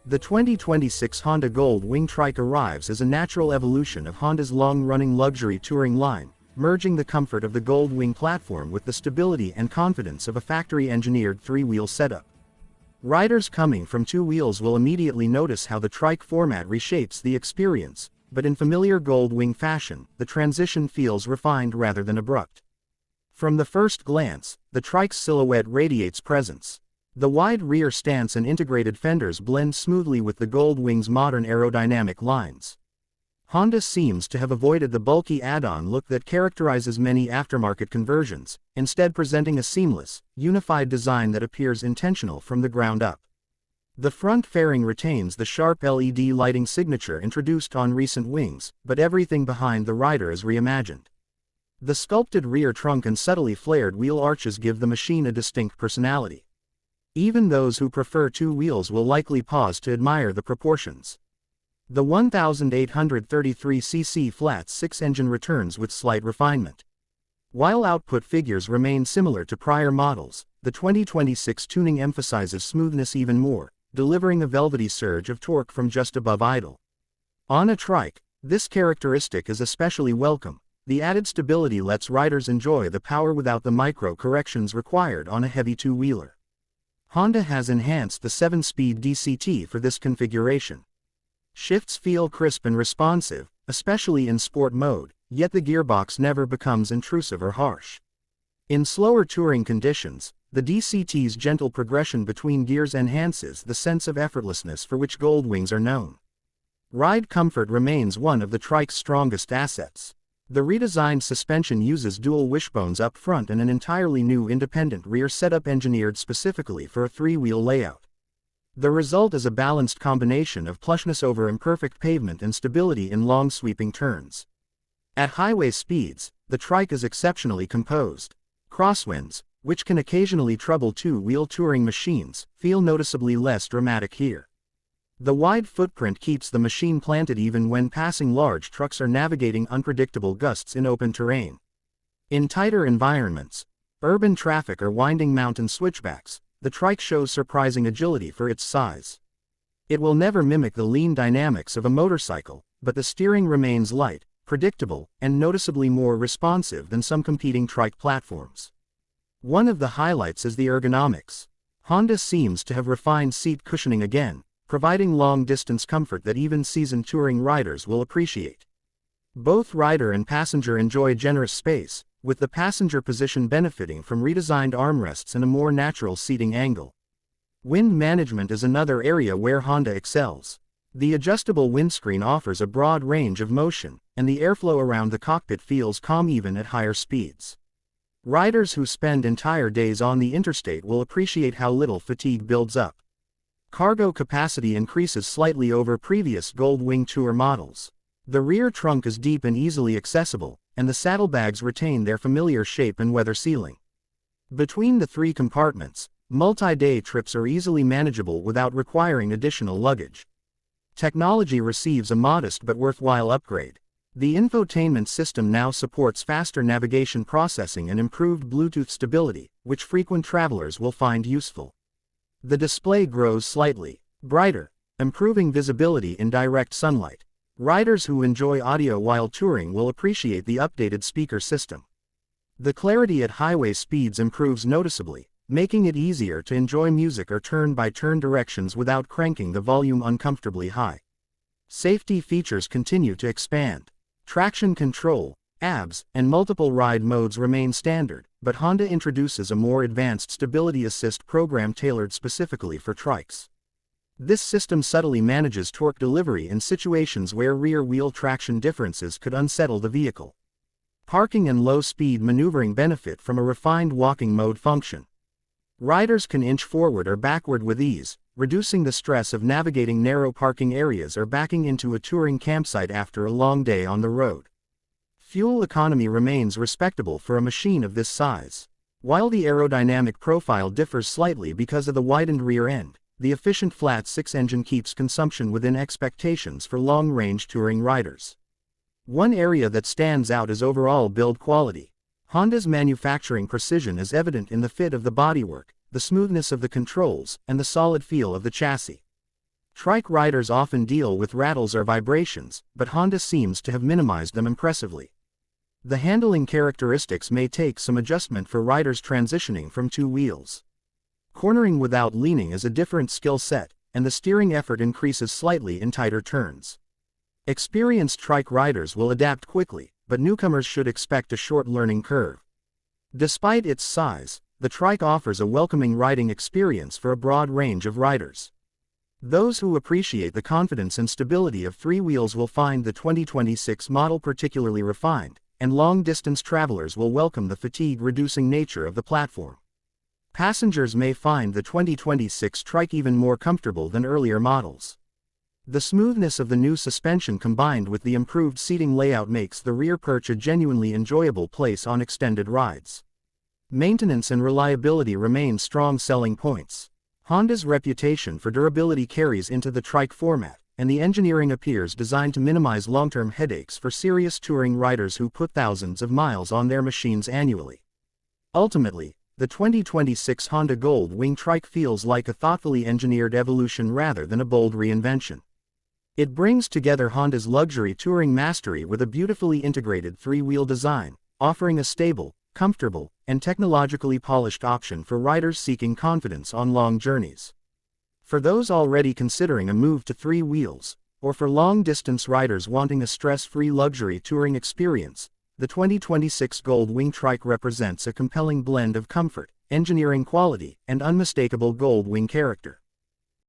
The 2026 Honda Gold Wing Trike arrives as a natural evolution of Honda's long-running luxury touring line, merging the comfort of the Gold Wing platform with the stability and confidence of a factory-engineered three-wheel setup. Riders coming from two wheels will immediately notice how the trike format reshapes the experience, but in familiar Gold Wing fashion, the transition feels refined rather than abrupt. From the first glance, the trike's silhouette radiates presence. The wide rear stance and integrated fenders blend smoothly with the Gold Wing's modern aerodynamic lines. Honda seems to have avoided the bulky add-on look that characterizes many aftermarket conversions, instead presenting a seamless, unified design that appears intentional from the ground up. The front fairing retains the sharp LED lighting signature introduced on recent wings, but everything behind the rider is reimagined. The sculpted rear trunk and subtly flared wheel arches give the machine a distinct personality. Even those who prefer two wheels will likely pause to admire the proportions. The 1833cc flat-six engine returns with slight refinement. While output figures remain similar to prior models, the 2026 tuning emphasizes smoothness even more, delivering a velvety surge of torque from just above idle. On a trike, this characteristic is especially welcome. The added stability lets riders enjoy the power without the micro-corrections required on a heavy two-wheeler. Honda has enhanced the 7-speed DCT for this configuration. Shifts feel crisp and responsive, especially in sport mode, yet the gearbox never becomes intrusive or harsh. In slower touring conditions, the DCT's gentle progression between gears enhances the sense of effortlessness for which Gold Wings are known. Ride comfort remains one of the trike's strongest assets. The redesigned suspension uses dual wishbones up front and an entirely new independent rear setup engineered specifically for a three-wheel layout. The result is a balanced combination of plushness over imperfect pavement and stability in long sweeping turns. At highway speeds, the trike is exceptionally composed. Crosswinds, which can occasionally trouble two-wheel touring machines, feel noticeably less dramatic here. The wide footprint keeps the machine planted even when passing large trucks or navigating unpredictable gusts in open terrain. In tighter environments, urban traffic or winding mountain switchbacks, the trike shows surprising agility for its size. It will never mimic the lean dynamics of a motorcycle, but the steering remains light, predictable, and noticeably more responsive than some competing trike platforms. One of the highlights is the ergonomics. Honda seems to have refined seat cushioning again, providing long-distance comfort that even seasoned touring riders will appreciate. Both rider and passenger enjoy generous space, with the passenger position benefiting from redesigned armrests and a more natural seating angle. Wind management is another area where Honda excels. The adjustable windscreen offers a broad range of motion, and the airflow around the cockpit feels calm even at higher speeds. Riders who spend entire days on the interstate will appreciate how little fatigue builds up. Cargo capacity increases slightly over previous Gold Wing Tour models. The rear trunk is deep and easily accessible, and the saddlebags retain their familiar shape and weather sealing. Between the three compartments, multi-day trips are easily manageable without requiring additional luggage. Technology receives a modest but worthwhile upgrade. The infotainment system now supports faster navigation processing and improved Bluetooth stability, which frequent travelers will find useful. The display grows slightly brighter, improving visibility in direct sunlight. Riders who enjoy audio while touring will appreciate the updated speaker system. The clarity at highway speeds improves noticeably, making it easier to enjoy music or turn-by-turn directions without cranking the volume uncomfortably high. Safety features continue to expand. Traction control, ABS, and multiple ride modes remain standard, but Honda introduces a more advanced stability assist program tailored specifically for trikes. This system subtly manages torque delivery in situations where rear-wheel traction differences could unsettle the vehicle. Parking and low-speed maneuvering benefit from a refined walking mode function. Riders can inch forward or backward with ease, reducing the stress of navigating narrow parking areas or backing into a touring campsite after a long day on the road. Fuel economy remains respectable for a machine of this size. While the aerodynamic profile differs slightly because of the widened rear end, the efficient flat-six engine keeps consumption within expectations for long-range touring riders. One area that stands out is overall build quality. Honda's manufacturing precision is evident in the fit of the bodywork, the smoothness of the controls, and the solid feel of the chassis. Trike riders often deal with rattles or vibrations, but Honda seems to have minimized them impressively. The handling characteristics may take some adjustment for riders transitioning from two wheels. Cornering without leaning is a different skill set, and the steering effort increases slightly in tighter turns. Experienced trike riders will adapt quickly, but newcomers should expect a short learning curve. Despite its size, the trike offers a welcoming riding experience for a broad range of riders. Those who appreciate the confidence and stability of three wheels will find the 2026 model particularly refined, and long-distance travelers will welcome the fatigue-reducing nature of the platform. Passengers may find the 2026 Trike even more comfortable than earlier models. The smoothness of the new suspension combined with the improved seating layout makes the rear perch a genuinely enjoyable place on extended rides. Maintenance and reliability remain strong selling points. Honda's reputation for durability carries into the trike format, and the engineering appears designed to minimize long-term headaches for serious touring riders who put thousands of miles on their machines annually. Ultimately, the 2026 Honda Gold Wing Trike feels like a thoughtfully engineered evolution rather than a bold reinvention. It brings together Honda's luxury touring mastery with a beautifully integrated three-wheel design, offering a stable, comfortable, and technologically polished option for riders seeking confidence on long journeys. For those already considering a move to three wheels, or for long-distance riders wanting a stress-free luxury touring experience, the 2026 Gold Wing Trike represents a compelling blend of comfort, engineering quality, and unmistakable Gold Wing character.